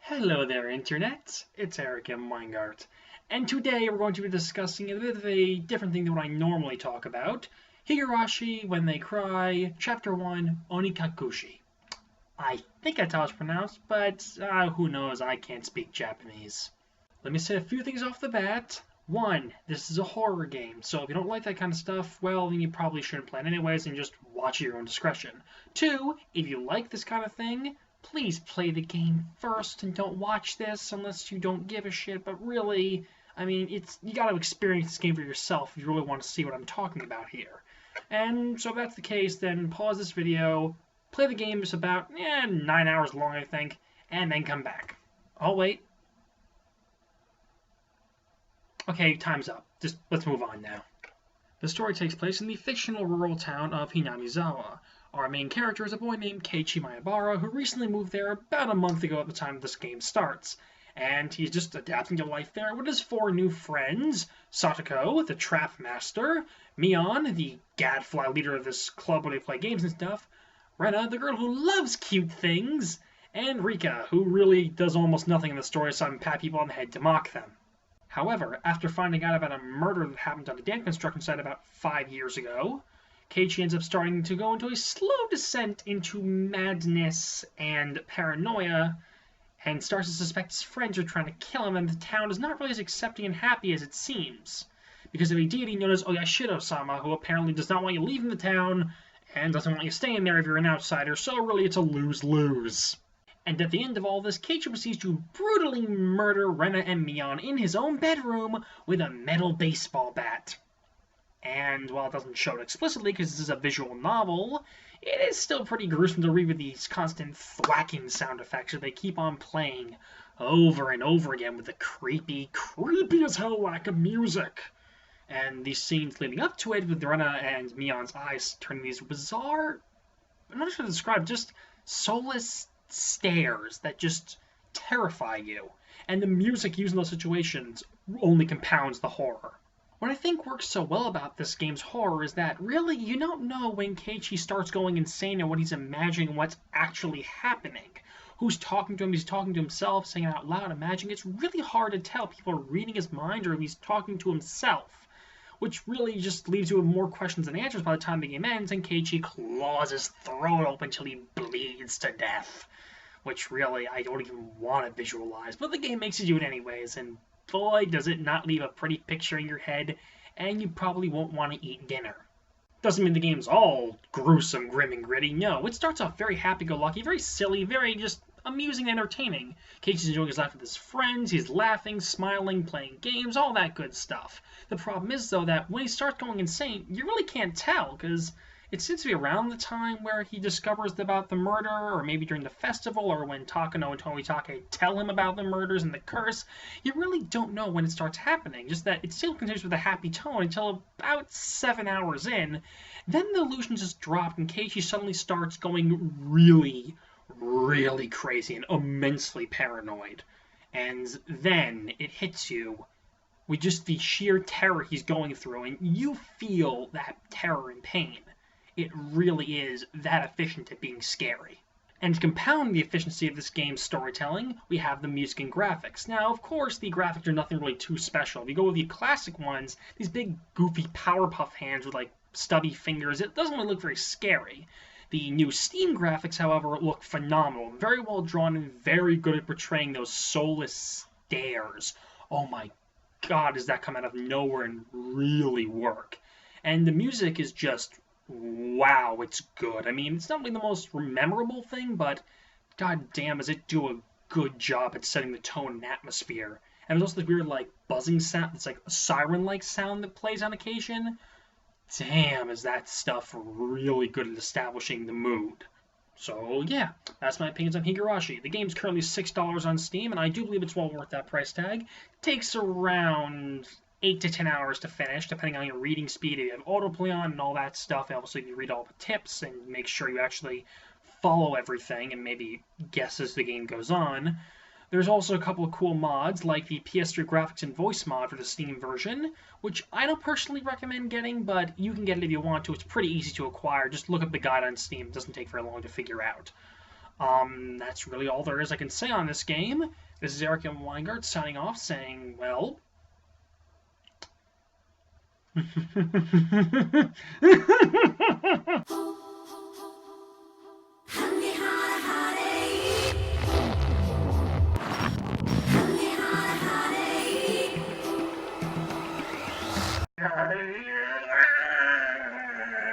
Hello there, Internet. It's Eric M. Weingart, and today we're going to be discussing a bit of a different thing than what I normally talk about. Higurashi, When They Cry, Chapter 1, Onikakushi. I think that's how it's pronounced, but who knows, I can't speak Japanese. Let me say a few things off the bat. 1, this is a horror game, so if you don't like that kind of stuff, well, then you probably shouldn't play it anyways and just watch at your own discretion. 2, if you like this kind of thing, please play the game first and don't watch this unless you don't give a shit. But really, I mean, you got to experience this game for yourself if you really want to see what I'm talking about here. And so if that's the case, then pause this video, play the game. It's about 9 hours long, I think, and then come back. Oh, wait. Okay, time's up. Just let's move on now. The story takes place in the fictional rural town of Hinamizawa. Our main character is a boy named Keiichi Maebara who recently moved there about a month ago at the time this game starts. And he's just adapting to life there with his 4 new friends: Satoko, the trap master; Mion, the gadfly leader of this club where they play games and stuff; Rena, the girl who loves cute things; and Rika, who really does almost nothing in the story aside from pat people on the head to mock them. However, after finding out about a murder that happened on a dam construction site about 5 years ago, Keiichi ends up starting to go into a slow descent into madness and paranoia, and starts to suspect his friends are trying to kill him, and the town is not really as accepting and happy as it seems, because of a deity known as Oyashiro-sama, who apparently does not want you leaving the town, and doesn't want you staying there if you're an outsider, so really it's a lose-lose. And at the end of all this, Keiichi proceeds to brutally murder Rena and Mion in his own bedroom with a metal baseball bat. And while it doesn't show it explicitly because this is a visual novel, it is still pretty gruesome to read with these constant thwacking sound effects that they keep on playing over and over again with the creepy as hell lack of music. And these scenes leading up to it with Rena and Mion's eyes turning these bizarre, I'm not sure to describe, just soulless stares that just terrify you. And the music used in those situations only compounds the horror. What I think works so well about this game's horror is that really you don't know when Keiichi starts going insane and what he's imagining what's actually happening. Who's talking to him? He's talking to himself, saying it out loud, imagining. It's really hard to tell if people are reading his mind or if he's talking to himself, which really just leaves you with more questions than answers by the time the game ends and Keiichi claws his throat open until he bleeds to death, which really I don't even want to visualize, but the game makes you do it anyways, and boy, does it not leave a pretty picture in your head, and you probably won't want to eat dinner. Doesn't mean the game's all gruesome, grim, and gritty. No, it starts off very happy-go-lucky, very silly, very just amusing and entertaining. Keiichi's enjoying his life with his friends, he's laughing, smiling, playing games, all that good stuff. The problem is, though, that when he starts going insane, you really can't tell, because it seems to be around the time where he discovers about the murder, or maybe during the festival, or when Takano and Tomitake tell him about the murders and the curse. You really don't know when it starts happening, just that it still continues with a happy tone until about 7 hours in. Then the illusion just dropped, and Keiichi suddenly starts going really crazy and immensely paranoid. And then it hits you with just the sheer terror he's going through, and you feel that terror and pain. It really is that efficient at being scary. And to compound the efficiency of this game's storytelling, we have the music and graphics. Now, of course, the graphics are nothing really too special. If you go with the classic ones, these big, goofy Powerpuff hands with, like, stubby fingers, it doesn't really look very scary. The new Steam graphics, however, look phenomenal. Very well drawn and very good at portraying those soulless stares. Oh my god, does that come out of nowhere and really work. And the music is just wow, it's good. I mean, it's not really the most memorable thing, but god damn, does it do a good job at setting the tone and atmosphere. And there's also the weird, like, buzzing sound, it's like a siren-like sound that plays on occasion. Damn, is that stuff really good at establishing the mood. So, yeah, that's my opinions on Higurashi. The game's currently $6 on Steam, and I do believe it's well worth that price tag. It takes around 8 to 10 hours to finish, depending on your reading speed, if you have autoplay on and all that stuff. And obviously, you read all the tips and make sure you actually follow everything and maybe guess as the game goes on. There's also a couple of cool mods, like the PS3 graphics and voice mod for the Steam version, which I don't personally recommend getting, but you can get it if you want to. It's pretty easy to acquire. Just look up the guide on Steam. It doesn't take very long to figure out. That's really all there is I can say on this game. This is Eric M. Weingart signing off, saying, well...